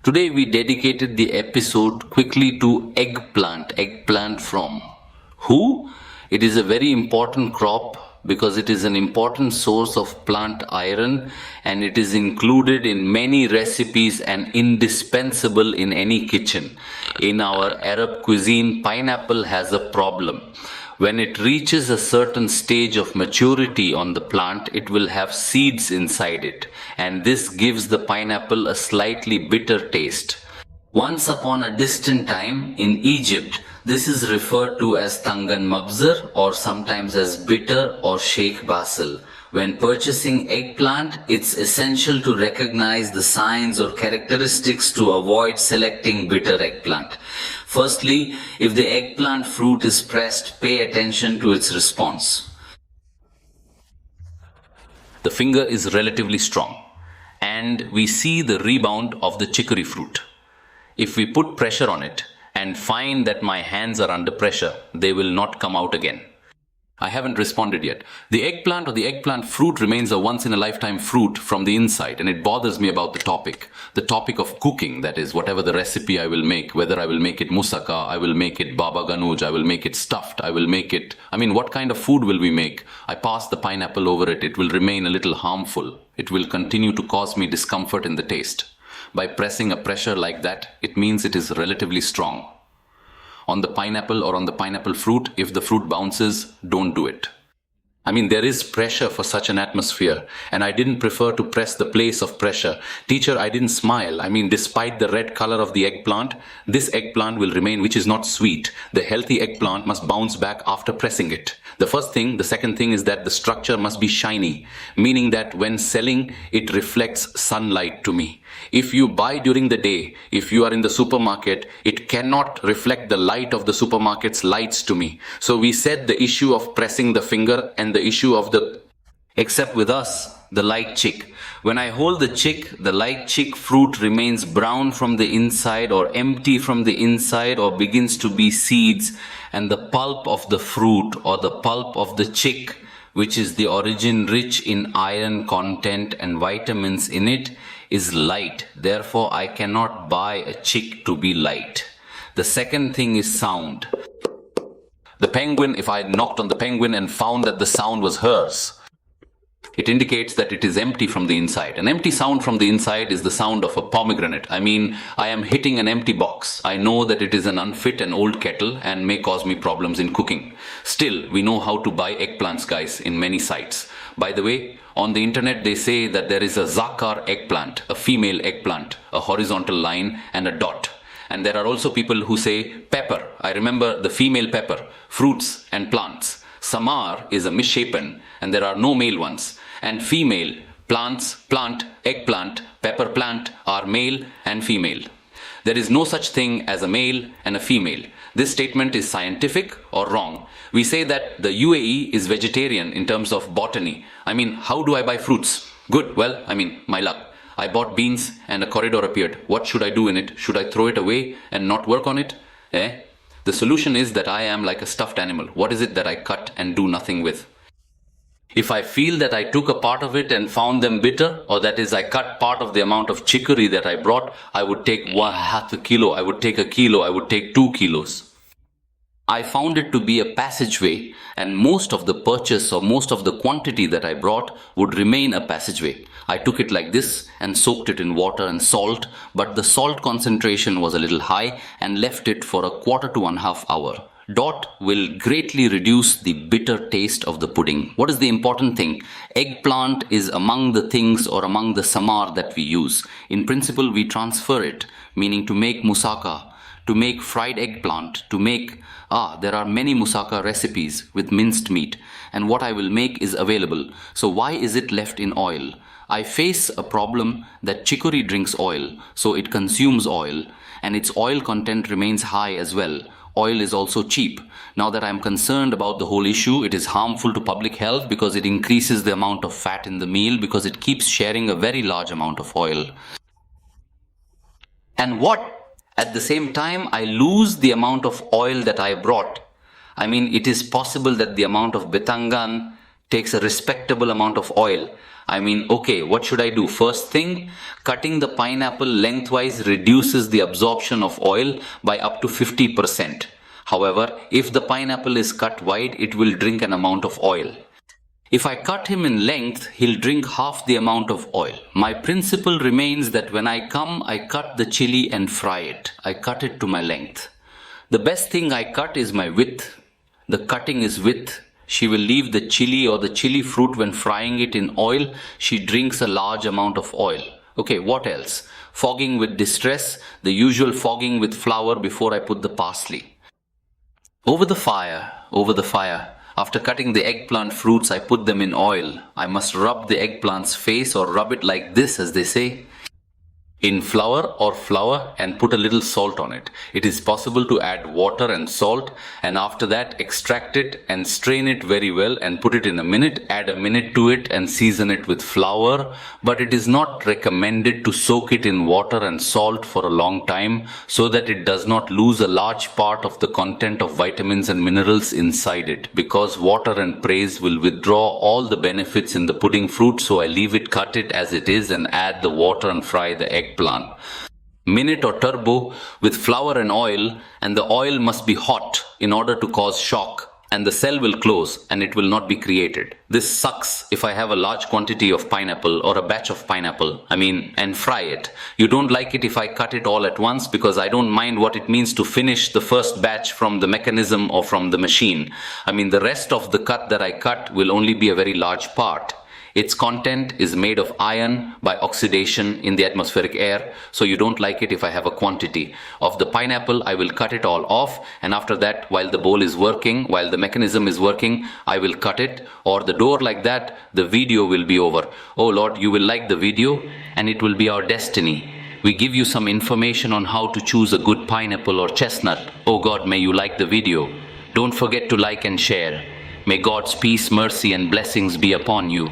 Today we dedicated the episode quickly to eggplant. Eggplant from who? It is a very important crop because it is an important source of plant iron and it is included in many recipes and indispensable in any kitchen. In our Arab cuisine, pineapple has a problem. When it reaches a certain stage of maturity on the plant, it will have seeds inside it, and this gives the pineapple a slightly bitter taste. Once upon a distant time in Egypt, this is referred to as tangan mabzar or sometimes as bitter or sheikh basil. When purchasing eggplant, it's essential to recognize the signs or characteristics to avoid selecting bitter eggplant. Firstly, if the eggplant fruit is pressed, pay attention to its response. The finger is relatively strong, and we see the rebound of the chicory fruit. If we put pressure on it and find that my hands are under pressure, they will not come out again. I haven't responded yet. The eggplant or the eggplant fruit remains a once-in-a-lifetime fruit from the inside, and it bothers me about the topic. The topic of cooking, that is, whatever the recipe I will make, whether I will make it moussaka, I will make it baba ganoush, I will make it stuffed, what kind of food will we make? I pass the pineapple over it, it will remain a little harmful. It will continue to cause me discomfort in the taste. By pressing a pressure like that, it means it is relatively strong. On the pineapple or on the pineapple fruit, if the fruit bounces, don't do it. There is pressure for such an atmosphere, and I didn't prefer to press the place of pressure. Teacher, I didn't smile. Despite the red color of the eggplant, this eggplant will remain, which is not sweet. The healthy eggplant must bounce back after pressing it. The second thing is that the structure must be shiny, meaning that when selling, it reflects sunlight to me. If you buy during the day, if you are in the supermarket, it cannot reflect the light of the supermarket's lights to me. So we said the issue of pressing the finger and the issue of except with us, the light chick. When I hold the chick, the light chick fruit remains brown from the inside or empty from the inside or begins to be seeds, and the pulp of the fruit or the pulp of the chick, which is the origin rich in iron content and vitamins in it, is light. Therefore, I cannot buy a chick to be light. The second thing is sound. The penguin, if I knocked on the penguin and found that the sound was hers, it indicates that it is empty from the inside. An empty sound from the inside is the sound of a pomegranate. I am hitting an empty box. I know that it is an unfit and old kettle and may cause me problems in cooking. Still, we know how to buy eggplants, guys, in many sites. By the way, on the internet they say that there is a zakar eggplant, a female eggplant, a horizontal line and a dot. And there are also people who say pepper. I remember the female pepper, fruits and plants. Samar is a misshapen and there are no male ones. And female, plants, plant, eggplant, pepper plant are male and female. There is no such thing as a male and a female. This statement is scientific or wrong. We say that the UAE is vegetarian in terms of botany. How do I buy fruits? Good, my luck. I bought beans and a corridor appeared. What should I do in it? Should I throw it away and not work on it? The solution is that I am like a stuffed animal. What is it that I cut and do nothing with? If I feel that I took a part of it and found them bitter, or that is I cut part of the amount of chicory that I brought, I would take half a kilo, I would take a kilo, I would take 2 kilos. I found it to be a passageway, and most of the purchase or most of the quantity that I brought would remain a passageway. I took it like this and soaked it in water and salt, but the salt concentration was a little high and left it for a quarter to 1/2 hour. Dot will greatly reduce the bitter taste of the pudding. What is the important thing? Eggplant is among the things or among the samar that we use. In principle, we transfer it, meaning to make moussaka, to make fried eggplant, to make, there are many moussaka recipes with minced meat, and what I will make is available. So why is it left in oil? I face a problem that chicory drinks oil, so it consumes oil, and its oil content remains high as well. Oil is also cheap. Now that I'm concerned about the whole issue, it is harmful to public health because it increases the amount of fat in the meal because it keeps sharing a very large amount of oil. And what? At the same time, I lose the amount of oil that I brought. It is possible that the amount of betangan, takes a respectable amount of oil. I mean, okay, what should I do? First thing, cutting the pineapple lengthwise reduces the absorption of oil by up to 50%. However, if the pineapple is cut wide, it will drink an amount of oil. If I cut him in length, he'll drink half the amount of oil. My principle remains that when I come, I cut the chili and fry it. I cut it to my length. The best thing I cut is my width. The cutting is width. She will leave the chili or the chili fruit when frying it in oil. She drinks a large amount of oil. Okay, what else? Fogging with distress, the usual fogging with flour before I put the parsley. Over the fire. After cutting the eggplant fruits, I put them in oil. I must rub the eggplant's face or rub it like this, as they say, in flour and put a little salt on it. It is possible to add water and salt, and after that extract it and strain it very well and put it in a minute. Add a minute to it and season it with flour, but it is not recommended to soak it in water and salt for a long time so that it does not lose a large part of the content of vitamins and minerals inside it, because water and praise will withdraw all the benefits in the pudding fruit. So I leave it, cut it as it is, and add the water and fry the eggplant. Minute or turbo with flour and oil, and the oil must be hot in order to cause shock, and the cell will close and it will not be created. This sucks if I have a large quantity of pineapple or a batch of pineapple, and fry it. You don't like it if I cut it all at once, because I don't mind what it means to finish the first batch from the mechanism or from the machine. The rest of the cut that I cut will only be a very large part. Its content is made of iron by oxidation in the atmospheric air, so you don't like it if I have a quantity. Of the pineapple, I will cut it all off, and after that, while the bowl is working, while the mechanism is working, I will cut it, or the door like that, the video will be over. Oh Lord, you will like the video, and it will be our destiny. We give you some information on how to choose a good pineapple or chestnut. Oh God, may you like the video. Don't forget to like and share. May God's peace, mercy, and blessings be upon you.